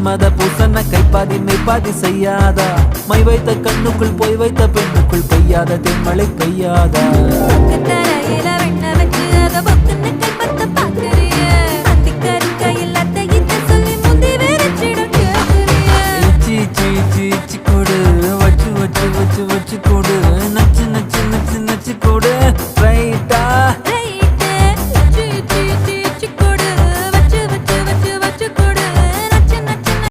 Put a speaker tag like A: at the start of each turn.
A: மன்மத பூசன கைப்பாதி மெய்ப்பாதி செய்யாதா my வைத்த கண்ணுக்குள் போய் வைத்த பெண்ணுக்குள் பெய்யாத தென்மழை பெய்யாதா
B: தரையில வெண்ண